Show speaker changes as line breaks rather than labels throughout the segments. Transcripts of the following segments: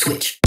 switch.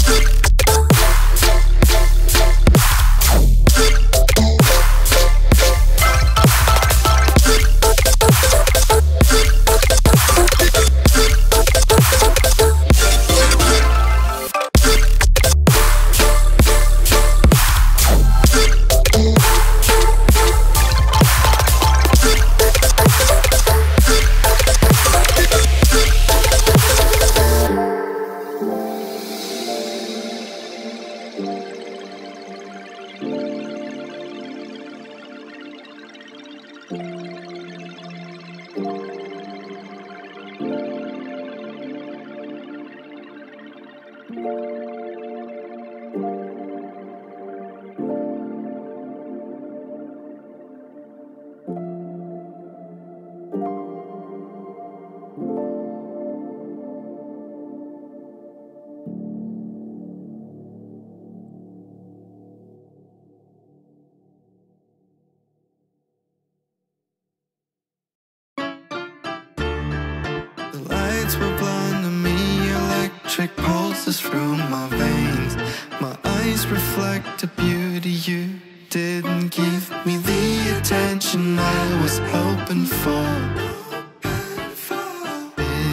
Pulses through my veins. My eyes reflect the beauty you didn't give me the attention I was hoping for.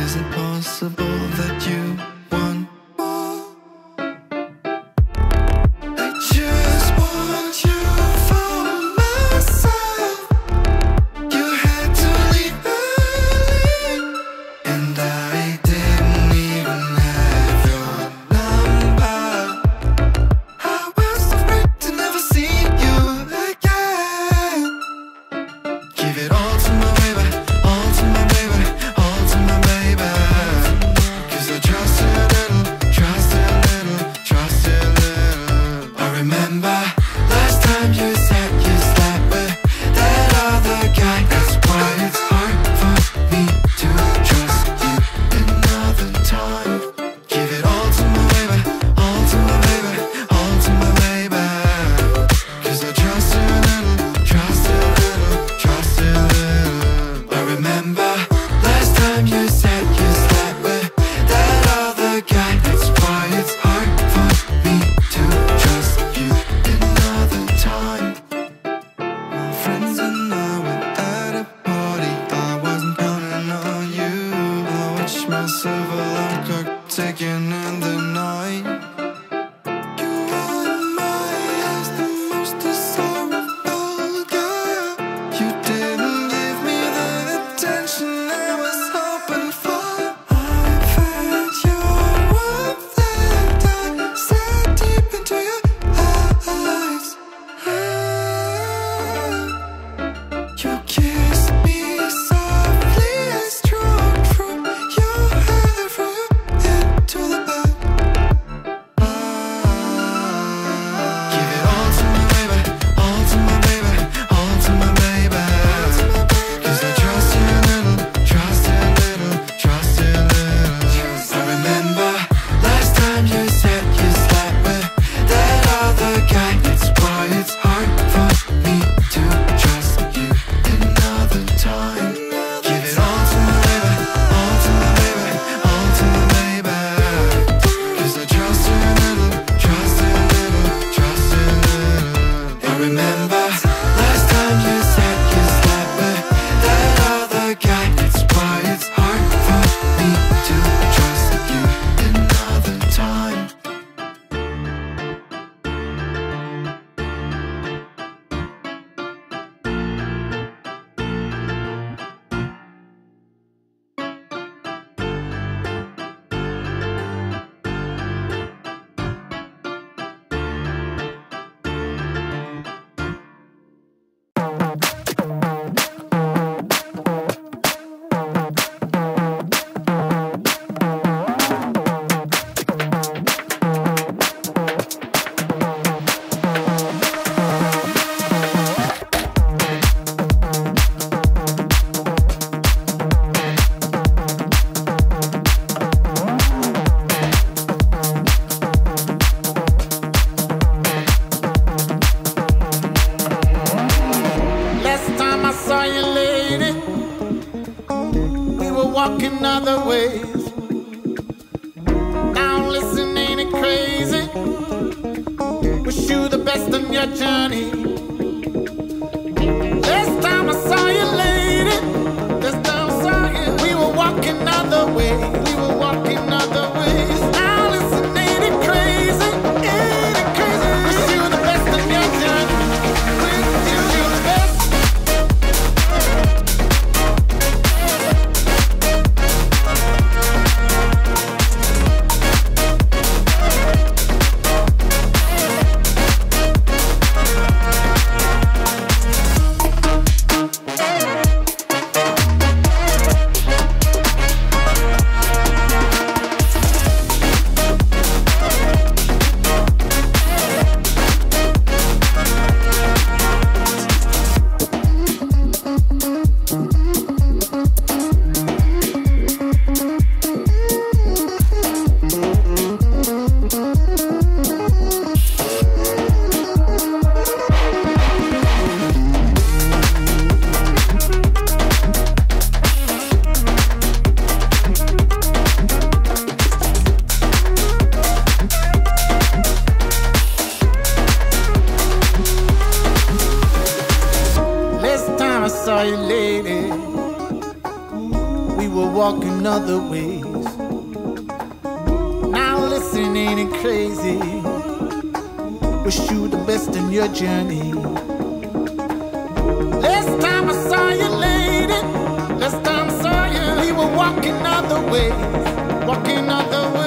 Is it possible that you want more? I just want you for myself. You had to leave early, and I didn't even have your number. I was afraid to never see you again. Give it all to my baby, all to my baby, all to my baby. 'Cause I trust you a little, trust you a little, trust you a little. I remember last time you said you slept with that other guy. That's why it's hard for me to trust you another time. Give it all to my baby, all to my baby, all to my baby. 'Cause I trust you a little, trust you a little, trust you a little. I remember last time you said you slept with that other guy. That's why it's hard for me to trust you another time. My friends and I were at a party. I wasn't counting on you. I watched myself alone, cook, taking in the night. You were my eyes, the most desirable girl. You didn't give me the attention I was hoping for. I felt your warmth and I stared deep into your eyes. You kissed me softly, I stroked through your hair, from your head to the back. Give it all to my baby, all to my baby, all to my baby. 'Cause I trust you a little, trust you a little, trust you a little. I remember last time you said you slept with that other guy. That's why it's hard for me to trust you another time. Give it all to my baby, all to my baby, all to my baby. 'Cause I trust you a little, trust you a little, trust you a little. I remember last time you said you slept with that other guy. That's why it's hard for me to trust you another time.
Last time I saw you, lady, we were walking other ways. Now listen, ain't it best of your journey. Last time I saw you, lady, last time I saw you, we were walking other way. We were walking other ways. Now listen, ain't it crazy? Ain't it crazy? Wish you the best of your journey. Wish you the best. Walking other ways. Now listen, ain't it crazy? Wish you the best in your journey. Last time I saw you, lady, last time I saw you, we were walking other ways, walking other ways.